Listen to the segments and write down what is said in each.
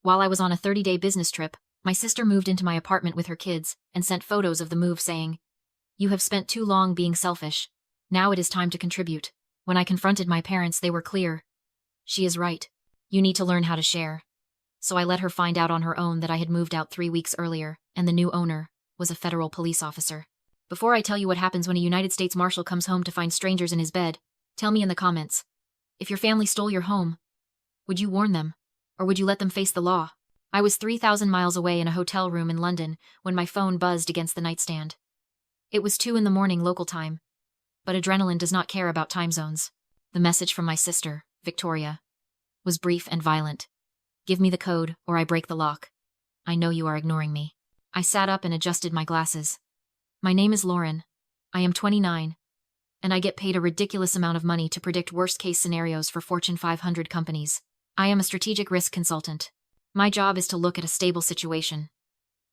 While I was on a 30-day business trip, my sister moved into my apartment with her kids and sent photos of the move saying, "You have spent too long being selfish. Now it is time to contribute." When I confronted my parents, they were clear. "She is right. You need to learn how to share." So I let her find out on her own that I had moved out 3 weeks earlier, and the new owner was a federal police officer. Before I tell you what happens when a United States Marshal comes home to find strangers in his bed, tell me in the comments. If your family stole your home, would you warn them? Or would you let them face the law? I was 3,000 miles away in a hotel room in London when my phone buzzed against the nightstand. It was 2 in the morning local time. But adrenaline does not care about time zones. The message from my sister, Victoria, was brief and violent. "Give me the code, or I break the lock. I know you are ignoring me." I sat up and adjusted my glasses. "My name is Lauren. I am 29. And I get paid a ridiculous amount of money to predict worst-case scenarios for Fortune 500 companies. I am a strategic risk consultant. My job is to look at a stable situation,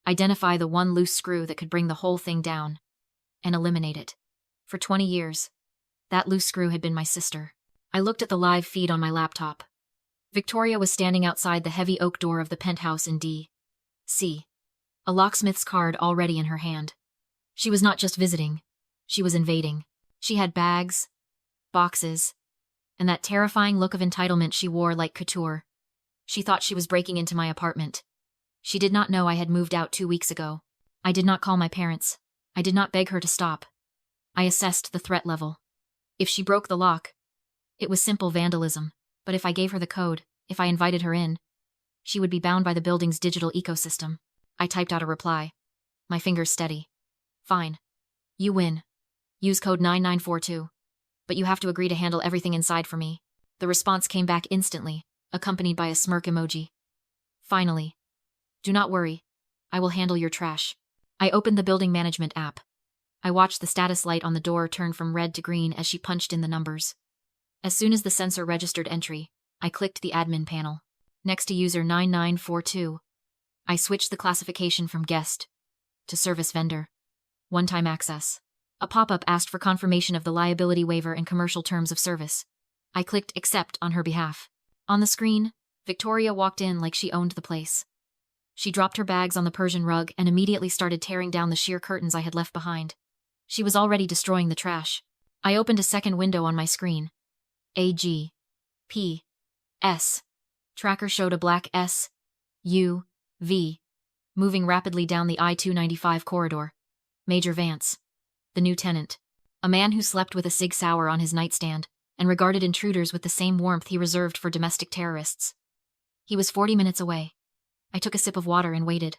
identify the one loose screw that could bring the whole thing down, and eliminate it. For 20 years, that loose screw had been my sister." I looked at the live feed on my laptop. Victoria was standing outside the heavy oak door of the penthouse in D.C., a locksmith's card already in her hand. She was not just visiting, she was invading. She had bags, boxes, and that terrifying look of entitlement she wore like couture. She thought she was breaking into my apartment. She did not know I had moved out 2 weeks ago. I did not call my parents. I did not beg her to stop. I assessed the threat level. If she broke the lock, it was simple vandalism. But if I gave her the code, if I invited her in, she would be bound by the building's digital ecosystem. I typed out a reply, my fingers steady. "Fine. You win. Use code 9942. But you have to agree to handle everything inside for me." The response came back instantly, accompanied by a smirk emoji. "Finally. Do not worry. I will handle your trash." I opened the building management app. I watched the status light on the door turn from red to green as she punched in the numbers. As soon as the sensor registered entry, I clicked the admin panel. Next to user 9942, I switched the classification from guest to service vendor. One-time access. A pop-up asked for confirmation of the liability waiver and commercial terms of service. I clicked accept on her behalf. On the screen, Victoria walked in like she owned the place. She dropped her bags on the Persian rug and immediately started tearing down the sheer curtains I had left behind. She was already destroying the trash. I opened a second window on my screen. AG. P. S. Tracker showed a black SUV moving rapidly down the I-295 corridor. Major Vance. The new tenant. A man who slept with a Sig Sauer on his nightstand and regarded intruders with the same warmth he reserved for domestic terrorists. He was 40 minutes away. I took a sip of water and waited.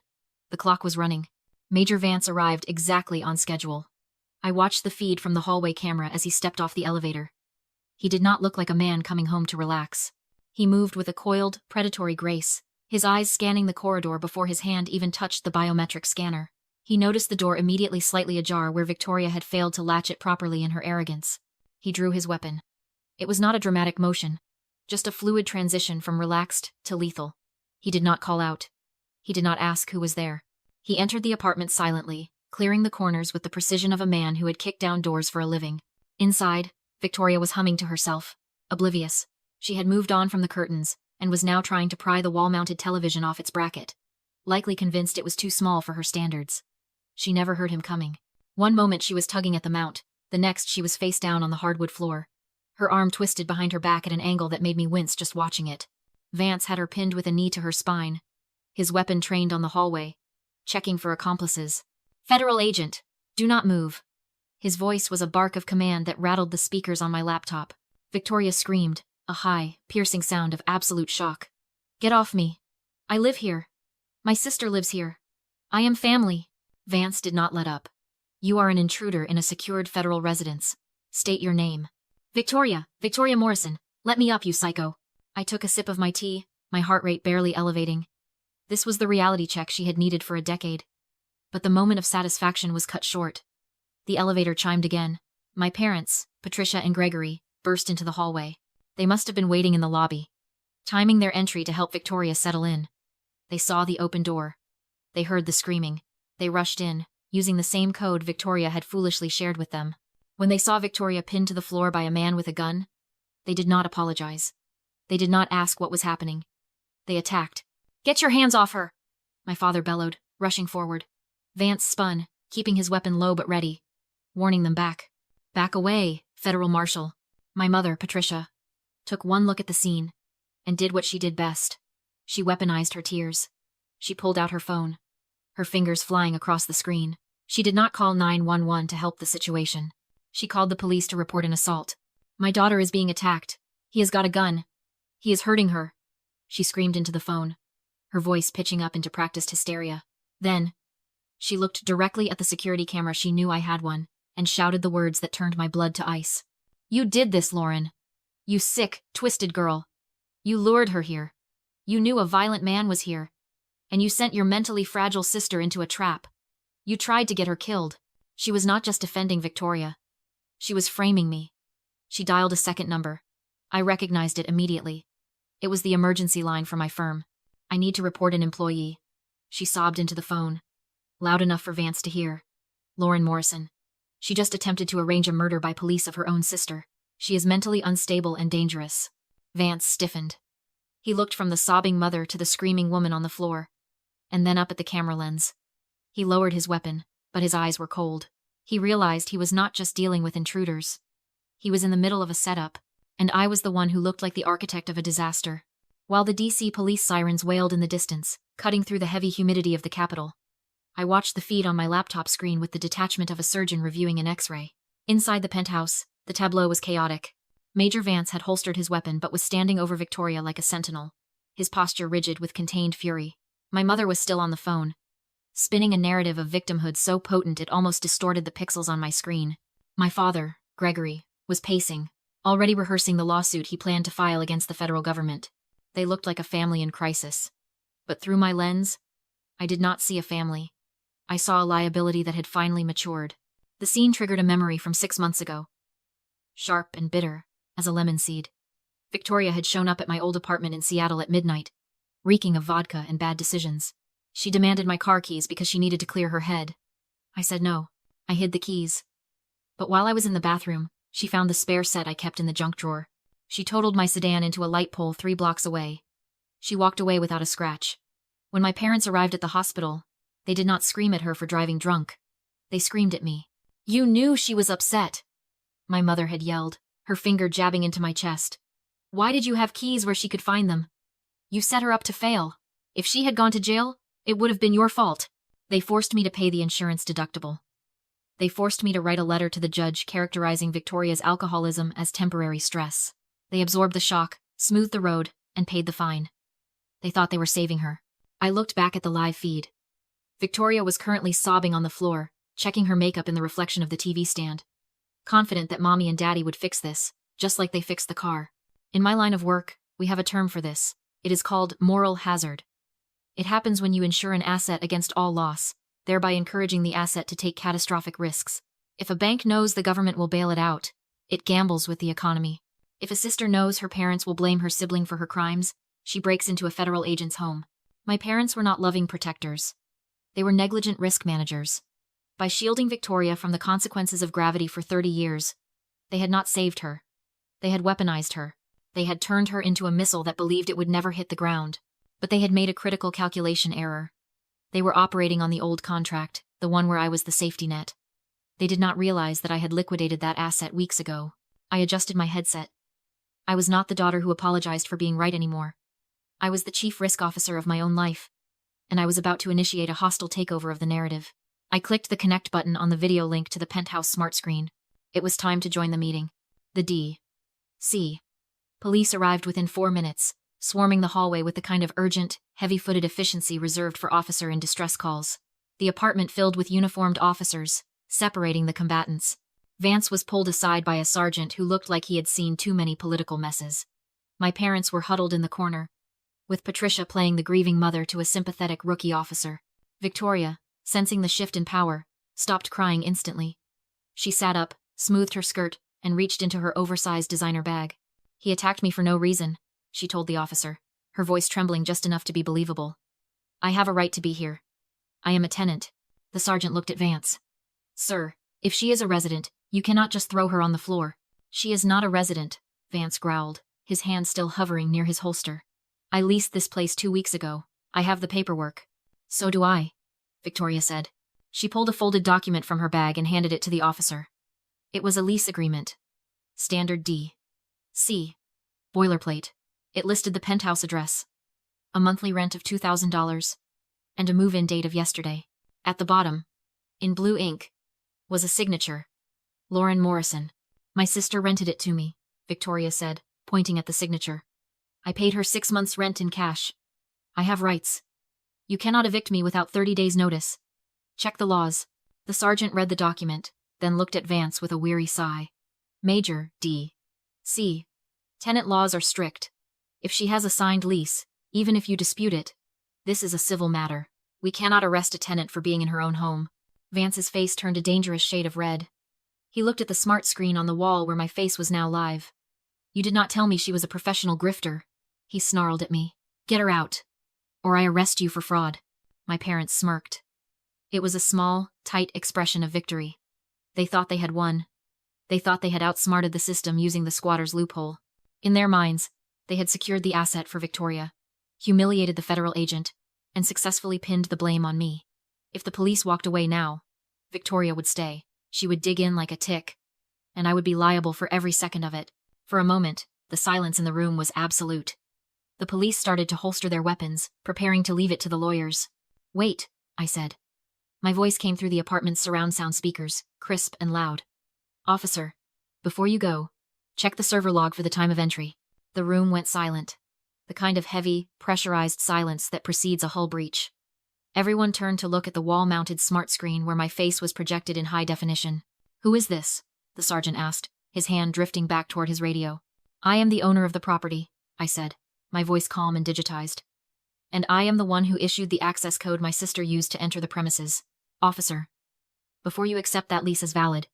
The clock was running. Major Vance arrived exactly on schedule. I watched the feed from the hallway camera as he stepped off the elevator. He did not look like a man coming home to relax. He moved with a coiled, predatory grace, his eyes scanning the corridor before his hand even touched the biometric scanner. He noticed the door immediately slightly ajar where Victoria had failed to latch it properly in her arrogance. He drew his weapon. It was not a dramatic motion, just a fluid transition from relaxed to lethal. He did not call out. He did not ask who was there. He entered the apartment silently, clearing the corners with the precision of a man who had kicked down doors for a living. Inside, Victoria was humming to herself, oblivious. She had moved on from the curtains and was now trying to pry the wall-mounted television off its bracket, likely convinced it was too small for her standards. She never heard him coming. One moment she was tugging at the mount, the next she was face down on the hardwood floor. Her arm twisted behind her back at an angle that made me wince just watching it. Vance had her pinned with a knee to her spine, his weapon trained on the hallway, checking for accomplices. "Federal agent, do not move." His voice was a bark of command that rattled the speakers on my laptop. Victoria screamed, a high, piercing sound of absolute shock. "Get off me. I live here. My sister lives here. I am family." Vance did not let up. "You are an intruder in a secured federal residence. State your name." Victoria Morrison. Let me up, you psycho." I took a sip of my tea, my heart rate barely elevating. This was the reality check she had needed for a decade. But the moment of satisfaction was cut short. The elevator chimed again. My parents, Patricia and Gregory, burst into the hallway. They must have been waiting in the lobby, timing their entry to help Victoria settle in. They saw the open door. They heard the screaming. They rushed in, using the same code Victoria had foolishly shared with them. When they saw Victoria pinned to the floor by a man with a gun, they did not apologize. They did not ask what was happening. They attacked, Get your hands off her! My father bellowed, rushing forward. Vance spun, keeping his weapon low but ready, warning them back. Back away, Federal Marshal. My mother, Patricia, took one look at the scene and did what she did best. She weaponized her tears. She pulled out her phone, her fingers flying across the screen. She did not call 911 to help the situation. She called the police to report an assault. My daughter is being attacked. He has got a gun. He is hurting her. She screamed into the phone, her voice pitching up into practiced hysteria. Then, she looked directly at the security camera. She knew I had one, and shouted the words that turned my blood to ice. You did this, Lauren. You sick, twisted girl. You lured her here. You knew a violent man was here. And you sent your mentally fragile sister into a trap. You tried to get her killed. She was not just defending Victoria. She was framing me. She dialed a second number. I recognized it immediately. It was the emergency line for my firm. I need to report an employee. She sobbed into the phone, loud enough for Vance to hear. Lauren Morrison. She just attempted to arrange a murder by police of her own sister. She is mentally unstable and dangerous. Vance stiffened. He looked from the sobbing mother to the screaming woman on the floor, and then up at the camera lens. He lowered his weapon, but his eyes were cold. He realized he was not just dealing with intruders. He was in the middle of a setup, and I was the one who looked like the architect of a disaster. While the DC police sirens wailed in the distance, cutting through the heavy humidity of the Capitol, I watched the feed on my laptop screen with the detachment of a surgeon reviewing an X-ray. Inside the penthouse, the tableau was chaotic. Major Vance had holstered his weapon but was standing over Victoria like a sentinel, his posture rigid with contained fury. My mother was still on the phone, spinning a narrative of victimhood so potent it almost distorted the pixels on my screen. My father, Gregory, was pacing, already rehearsing the lawsuit he planned to file against the federal government. They looked like a family in crisis. But through my lens, I did not see a family. I saw a liability that had finally matured. The scene triggered a memory from 6 months ago. Sharp and bitter as a lemon seed. Victoria had shown up at my old apartment in Seattle at midnight, reeking of vodka and bad decisions. She demanded my car keys because she needed to clear her head. I said no. I hid the keys. But while I was in the bathroom, she found the spare set I kept in the junk drawer. She totaled my sedan into a light pole 3 blocks away. She walked away without a scratch. When my parents arrived at the hospital, they did not scream at her for driving drunk. They screamed at me. You knew she was upset, my mother had yelled, her finger jabbing into my chest. Why did you have keys where she could find them? You set her up to fail. If she had gone to jail, it would have been your fault. They forced me to pay the insurance deductible. They forced me to write a letter to the judge characterizing Victoria's alcoholism as temporary stress. They absorbed the shock, smoothed the road, and paid the fine. They thought they were saving her. I looked back at the live feed. Victoria was currently sobbing on the floor, checking her makeup in the reflection of the TV stand. Confident that Mommy and Daddy would fix this, just like they fixed the car. In my line of work, we have a term for this. It is called moral hazard. It happens when you insure an asset against all loss, thereby encouraging the asset to take catastrophic risks. If a bank knows the government will bail it out, it gambles with the economy. If a sister knows her parents will blame her sibling for her crimes, she breaks into a federal agent's home. My parents were not loving protectors. They were negligent risk managers. By shielding Victoria from the consequences of gravity for 30 years, they had not saved her. They had weaponized her. They had turned her into a missile that believed it would never hit the ground. But they had made a critical calculation error. They were operating on the old contract, the one where I was the safety net. They did not realize that I had liquidated that asset weeks ago. I adjusted my headset. I was not the daughter who apologized for being right anymore. I was the chief risk officer of my own life, and I was about to initiate a hostile takeover of the narrative. I clicked the connect button on the video link to the penthouse smart screen. It was time to join the meeting. The D.C. police arrived within 4 minutes, swarming the hallway with the kind of urgent, heavy-footed efficiency reserved for officer in distress calls. The apartment filled with uniformed officers, separating the combatants. Vance was pulled aside by a sergeant who looked like he had seen too many political messes. My parents were huddled in the corner, with Patricia playing the grieving mother to a sympathetic rookie officer. Victoria, sensing the shift in power, stopped crying instantly. She sat up, smoothed her skirt, and reached into her oversized designer bag. He attacked me for no reason, she told the officer, her voice trembling just enough to be believable. I have a right to be here. I am a tenant. The sergeant looked at Vance. Sir, if she is a resident, you cannot just throw her on the floor. She is not a resident, Vance growled, his hand still hovering near his holster. I leased this place 2 weeks ago. I have the paperwork. So do I, Victoria said. She pulled a folded document from her bag and handed it to the officer. It was a lease agreement. Standard D. C. Boilerplate. It listed the penthouse address, a monthly rent of $2,000, and a move-in date of yesterday. At the bottom, in blue ink, was a signature. Lauren Morrison. My sister rented it to me, Victoria said, pointing at the signature. I paid her 6 months' rent in cash. I have rights. You cannot evict me without 30 days' notice. Check the laws. The sergeant read the document, then looked at Vance with a weary sigh. Major, D. C. Tenant laws are strict. If she has a signed lease, even if you dispute it, this is a civil matter. We cannot arrest a tenant for being in her own home. Vance's face turned a dangerous shade of red. He looked at the smart screen on the wall where my face was now live. You did not tell me she was a professional grifter. He snarled at me. Get her out, or I arrest you for fraud. My parents smirked. It was a small, tight expression of victory. They thought they had won. They thought they had outsmarted the system using the squatter's loophole. In their minds, they had secured the asset for Victoria, humiliated the federal agent, and successfully pinned the blame on me. If the police walked away now, Victoria would stay. She would dig in like a tick, and I would be liable for every second of it. For a moment, the silence in the room was absolute. The police started to holster their weapons, preparing to leave it to the lawyers. Wait, I said. My voice came through the apartment's surround sound speakers, crisp and loud. Officer, before you go, check the server log for the time of entry. The room went silent. The kind of heavy, pressurized silence that precedes a hull breach. Everyone turned to look at the wall-mounted smart screen where my face was projected in high definition. Who is this? The sergeant asked, his hand drifting back toward his radio. I am the owner of the property, I said, my voice calm and digitized. And I am the one who issued the access code my sister used to enter the premises. Officer, before you accept that lease as valid,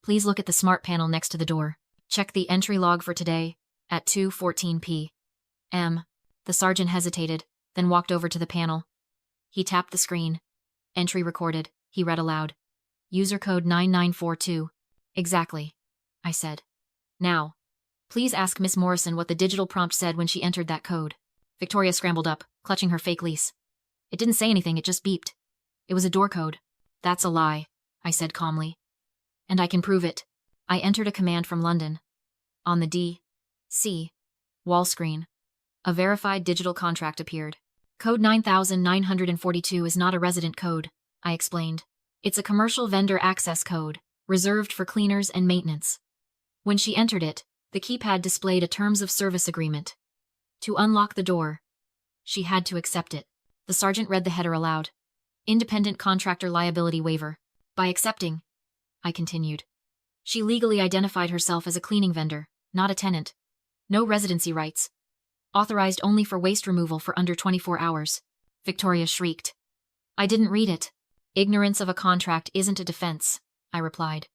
please look at the smart panel next to the door. Check the entry log for today, at 2:14 p.m. The sergeant hesitated, then walked over to the panel. He tapped the screen. Entry recorded, he read aloud. User code 9942. Exactly, I said. Now, please ask Miss Morrison what the digital prompt said when she entered that code. Victoria scrambled up, clutching her fake lease. It didn't say anything, it just beeped. It was a door code. That's a lie, I said calmly. And I can prove it. I entered a command from London. On the D.C. wall screen, a verified digital contract appeared. Code 9942 is not a resident code, I explained. It's a commercial vendor access code, reserved for cleaners and maintenance. When she entered it, the keypad displayed a terms of service agreement. To unlock the door, she had to accept it. The sergeant read the header aloud. Independent contractor liability waiver. By accepting, I continued, she legally identified herself as a cleaning vendor, not a tenant. No residency rights. Authorized only for waste removal for under 24 hours. Victoria shrieked. I didn't read it. Ignorance of a contract isn't a defense, I replied.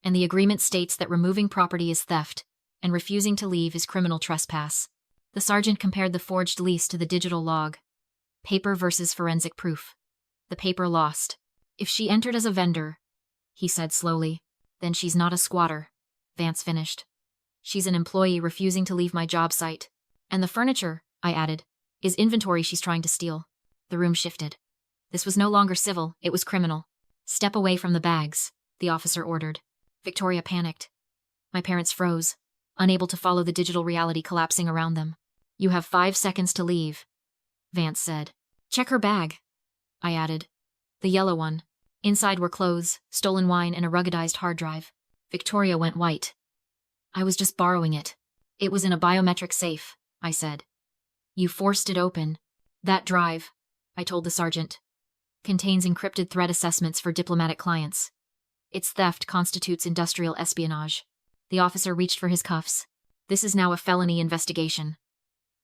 And the agreement states that removing property is theft, and refusing to leave is criminal trespass. The sergeant compared the forged lease to the digital log. Paper versus forensic proof. The paper lost. If she entered as a vendor, he said slowly, then she's not a squatter, Vance finished. She's an employee refusing to leave my job site. And the furniture, I added, is inventory she's trying to steal. The room shifted. This was no longer civil, it was criminal. Step away from the bags, the officer ordered. Victoria panicked. My parents froze, unable to follow the digital reality collapsing around them. You have 5 seconds to leave, Vance said. Check her bag, I added. The yellow one. Inside were clothes, stolen wine, and a ruggedized hard drive. Victoria went white. I was just borrowing it. It was in a biometric safe, I said. You forced it open. That drive, I told the sergeant, contains encrypted threat assessments for diplomatic clients. Its theft constitutes industrial espionage. The officer reached for his cuffs. This is now a felony investigation,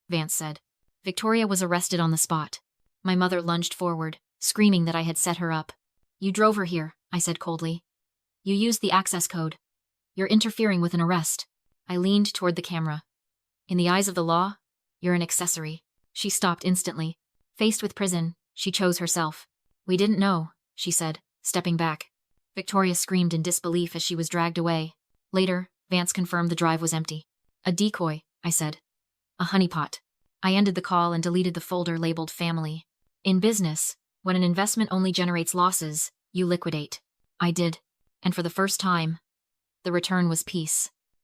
Vance said. Victoria was arrested on the spot. My mother lunged forward, screaming that I had set her up. You drove her here, I said coldly. You used the access code. You're interfering with an arrest. I leaned toward the camera. In the eyes of the law, you're an accessory. She stopped instantly. Faced with prison, she chose herself. We didn't know, she said, stepping back. Victoria screamed in disbelief as she was dragged away. Later, Vance confirmed the drive was empty. A decoy, I said. A honeypot. I ended the call and deleted the folder labeled family. In business, when an investment only generates losses, you liquidate. I did. And for the first time, the return was peace.